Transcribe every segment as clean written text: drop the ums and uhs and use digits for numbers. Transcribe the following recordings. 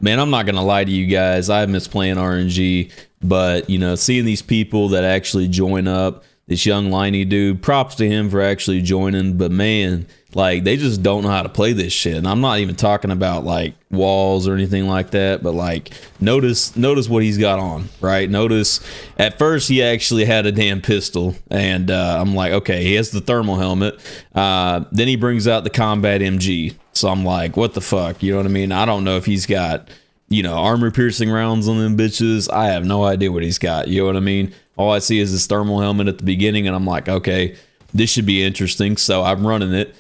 Man, I'm not gonna lie to you guys. I miss playing RNG, but you know, seeing these people that actually join up, this young Liney dude, props to him for actually joining. But man, like they just don't know how to play this shit. And I'm not even talking about like walls or anything like that, but like notice what he's got on, right? Notice at first he actually had a damn pistol, and I'm like, okay, he has the thermal helmet. Then he brings out the combat MG. So I'm like, what the fuck? You know what I mean? I don't know if he's got, you know, armor piercing rounds on them bitches. I have no idea what he's got. You know what I mean? All I see is this thermal helmet at the beginning, and I'm like, okay, this should be interesting. So I'm running it.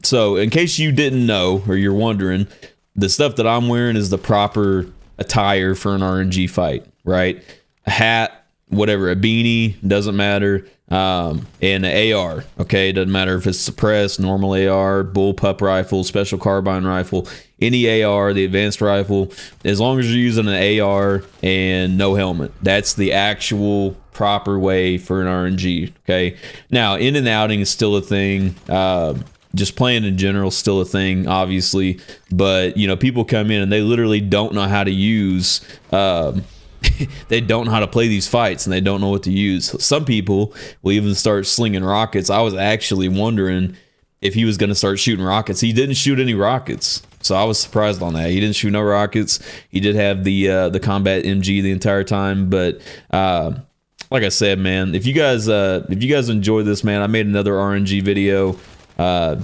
So in case you didn't know, or you're wondering, the stuff that I'm wearing is the proper attire for an RNG fight, right? A hat, whatever, a beanie, doesn't matter. And an AR, okay, doesn't matter if it's suppressed, normal AR, bullpup rifle, special carbine rifle, any AR, the advanced rifle, as long as you're using an AR and no helmet. That's the actual proper way for an RNG. Okay, now in and outing is still a thing. Just playing in general is still a thing, obviously, but you know, people come in and they literally don't know how to use they don't know how to play these fights, and they don't know what to use. Some people will even start slinging rockets. I was actually wondering if he was going to start shooting rockets. He didn't shoot any rockets, so I was surprised on that. He didn't shoot no rockets. He did have the combat MG the entire time, but like I said, man, if you guys enjoy this, man, I made another RNG video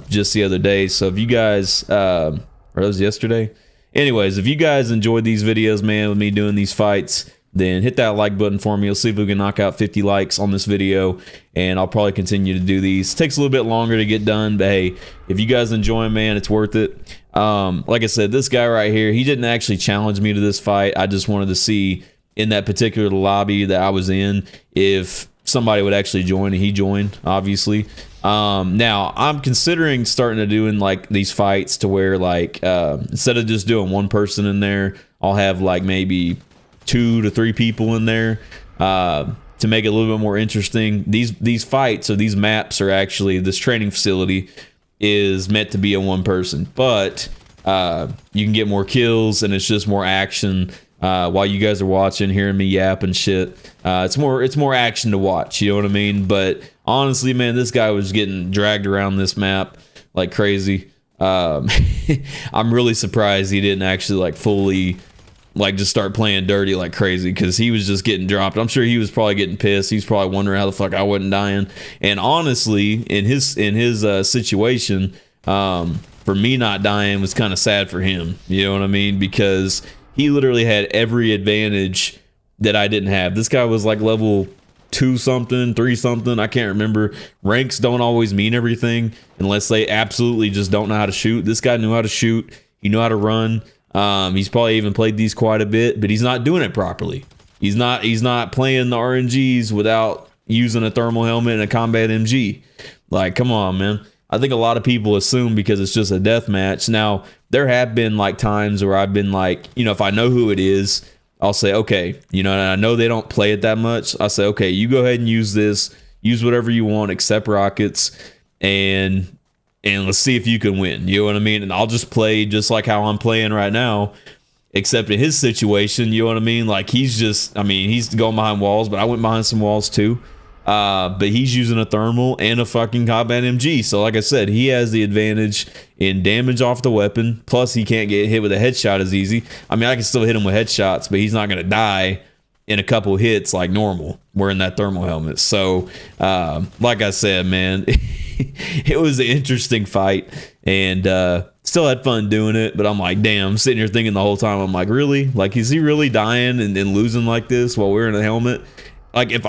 just the other day. So if you guys or that was yesterday. Anyways, if you guys enjoyed these videos, man, with me doing these fights, then hit that like button for me. We'll see if we can knock out 50 likes on this video, and I'll probably continue to do these. It takes a little bit longer to get done, but hey, if you guys enjoy them, man, it's worth it. Like I said, this guy right here, he didn't actually challenge me to this fight. I just wanted to see in that particular lobby that I was in if somebody would actually join, and he joined, obviously. Now I'm considering starting to doing like these fights to where like instead of just doing one person in there, I'll have like maybe 2 to 3 people in there to make it a little bit more interesting. These fights or these maps are actually, this training facility is meant to be a one person, but you can get more kills, and it's just more action while you guys are watching, hearing me yap and shit. It's more action to watch, you know what I mean? But honestly, man, this guy was getting dragged around this map like crazy. I'm really surprised he didn't actually like fully like just start playing dirty like crazy, because he was just getting dropped. I'm sure he was probably getting pissed. He's probably wondering how the fuck I wasn't dying. And honestly, in his situation, for me not dying was kind of sad for him, you know what I mean? Because he literally had every advantage that I didn't have. This guy was like level 2 something, 3 something, I can't remember. Ranks don't always mean everything unless they absolutely just don't know how to shoot. This guy knew how to shoot. He knew how to run. He's probably even played these quite a bit, but he's not doing it properly. He's not playing the RNGs without using a thermal helmet and a combat MG. Like, come on, man. I think a lot of people assume because it's just a death match. Now, there have been like times where I've been like, you know, if I know who it is, I'll say, okay, you know, and I know they don't play it that much. I say, okay, you go ahead and use this, use whatever you want, except rockets, and let's see if you can win. You know what I mean? And I'll just play just like how I'm playing right now, except in his situation, you know what I mean? Like he's going behind walls, but I went behind some walls too. But he's using a thermal and a fucking combat MG. So like I said, he has the advantage in damage off the weapon. Plus he can't get hit with a headshot as easy. I mean, I can still hit him with headshots, but he's not going to die in a couple hits like normal wearing that thermal helmet. So like I said, man, it was an interesting fight, and still had fun doing it. But I'm like, damn, I'm sitting here thinking the whole time, I'm like, really? Like, is he really dying and losing like this while wearing a helmet? Like, if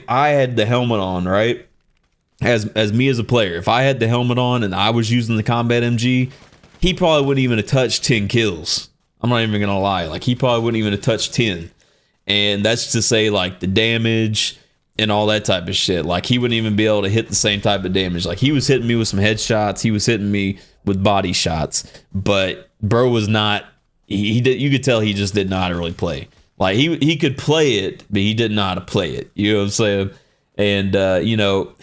I had the helmet on, right, as me as a player, if I had the helmet on and I was using the combat MG, he probably wouldn't even have touched 10 kills. I'm not even gonna lie. Like, he probably wouldn't even have touched 10. And that's to say, like, the damage and all that type of shit. Like, he wouldn't even be able to hit the same type of damage. Like, he was hitting me with some headshots. He was hitting me with body shots. But bro was not, he did, you could tell he just didn't know how to really play. Like, he could play it, but he didn't know how to play it. You know what I'm saying? And, you know,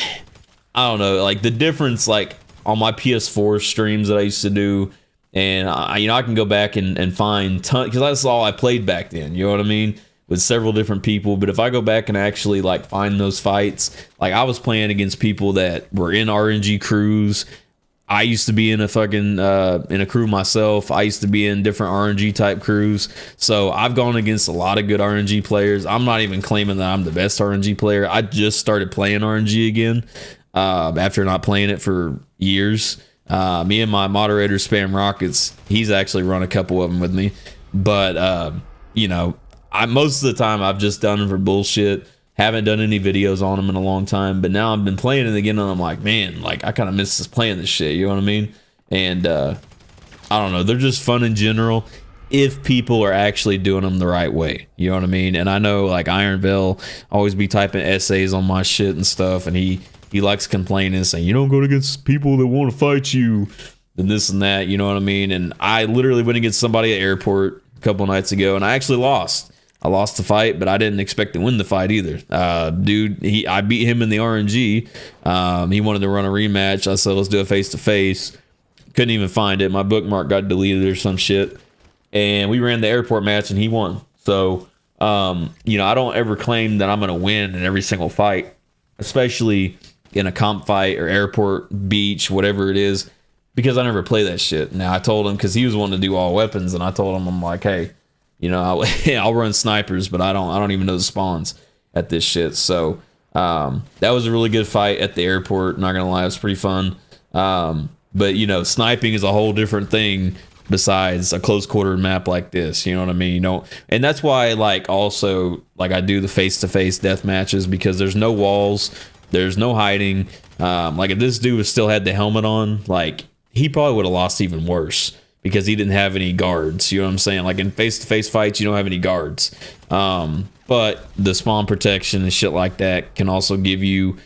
I don't know. Like, the difference, like, on my PS4 streams that I used to do And I can go back and find ton, because that's all I played back then. You know what I mean? With several different people. But if I go back and actually like find those fights, like I was playing against people that were in RNG crews. I used to be in a fucking in a crew myself. I used to be in different RNG type crews. So I've gone against a lot of good RNG players. I'm not even claiming that I'm the best RNG player. I just started playing RNG again after not playing it for years. Me and my moderator Spam Rockets, he's actually run a couple of them with me. But most of the time I've just done them for bullshit. Haven't done any videos on them in a long time, but now I've been playing it again, and I'm like, man, like I kind of miss this playing this shit. You know what I mean? And I don't know, they're just fun in general if people are actually doing them the right way. You know what I mean? And I know like Iron Veil always be typing essays on my shit and stuff, and he likes complaining, saying you don't go against people that want to fight you and this and that. You know what I mean? And I literally went against somebody at airport a couple nights ago, and I actually lost. I lost the fight, but I didn't expect to win the fight either. Dude, I beat him in the RNG. He wanted to run a rematch. I said, let's do a face-to-face. Couldn't even find it. My bookmark got deleted or some shit. And we ran the airport match, and he won. So, I don't ever claim that I'm going to win in every single fight, especially in a comp fight or airport, beach, whatever it is, because I never play that shit. Now, I told him, because he was wanting to do all weapons, and I told him, I'm like, hey, I'll run snipers, but I don't even know the spawns at this shit. So that was a really good fight at the airport. Not gonna lie, it was pretty fun. But sniping is a whole different thing besides a close quarter map like this. You know what I mean? And that's why I do the face-to-face death matches, because there's no walls, there's no hiding. Like if this dude still had the helmet on, like he probably would have lost even worse, because he didn't have any guards. You know what I'm saying? Like in face-to-face fights, you don't have any guards. But the spawn protection and shit like that can also give you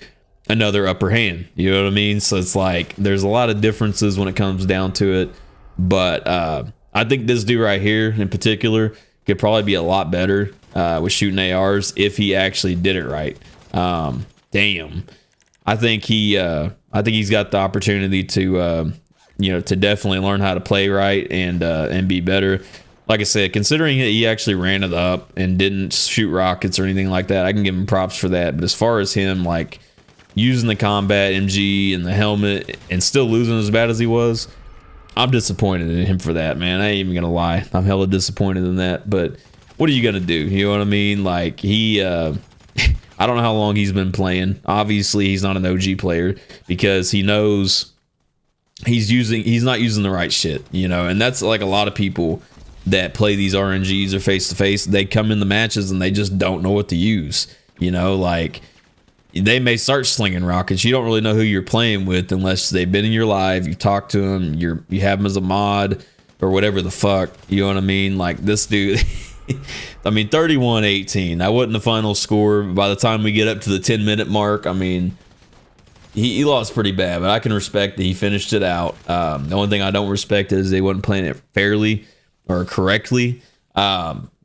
another upper hand. You know what I mean? So it's like there's a lot of differences when it comes down to it. But I think this dude right here in particular could probably be a lot better with shooting ARs if he actually did it right. Damn. I think he's got the opportunity to to definitely learn how to play right and be better. Like I said, considering that he actually ran it up and didn't shoot rockets or anything like that, I can give him props for that. But as far as him like using the combat MG and the helmet and still losing as bad as he was, I'm disappointed in him for that, man. I ain't even gonna lie. I'm hella disappointed in that. But what are you gonna do? You know what I mean? Like he I don't know how long he's been playing. Obviously he's not an OG player, because he knows he's not using the right shit, and that's like a lot of people that play these RNGs or face-to-face. They come in the matches and they just don't know what to use. Like they may start slinging rockets. You don't really know who you're playing with unless they've been in your live, you talk to them, you have them as a mod or whatever the fuck. You know what I mean? Like this dude, I mean 31-18. That wasn't the final score. By the time we get up to the 10-minute mark, I mean he lost pretty bad, but I can respect that he finished it out. The only thing I don't respect is they wasn't playing it fairly or correctly.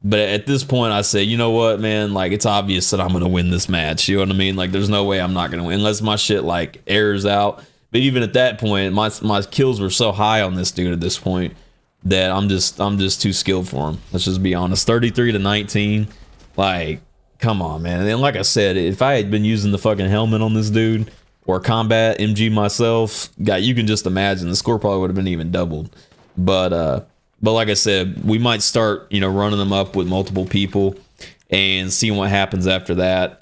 But at this point, I say, you know what, man? Like, it's obvious that I'm going to win this match. You know what I mean? Like, there's no way I'm not going to win unless my shit, like, errors out. But even at that point, my kills were so high on this dude at this point that I'm just too skilled for him. Let's just be honest. 33-19. Like, come on, man. And then, like I said, if I had been using the fucking helmet on this dude or combat MG myself, God, you can just imagine the score probably would have been even doubled. But like I said, we might start, running them up with multiple people and seeing what happens after that.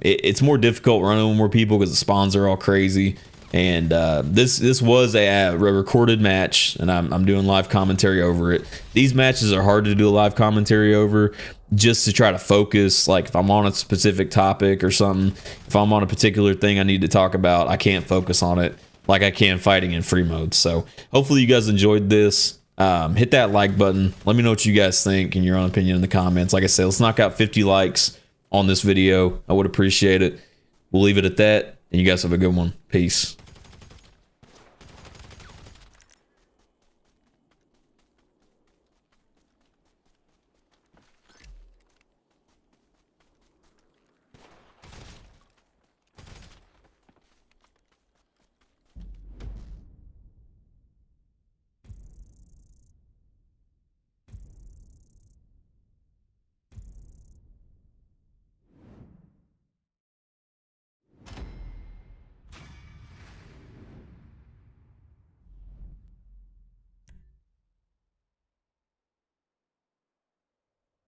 It's more difficult running with more people because the spawns are all crazy. And this was a recorded match, and I'm doing live commentary over it. These matches are hard to do a live commentary over, just to try to focus. Like if I'm on a specific topic or something, if I'm on a particular thing I need to talk about, I can't focus on it like I can fighting in free mode. So hopefully you guys enjoyed this. Hit that like button. Let me know what you guys think and your own opinion in the comments. Like I said, let's knock out 50 likes on this video. I would appreciate it. We'll leave it at that, and you guys have a good one. Peace.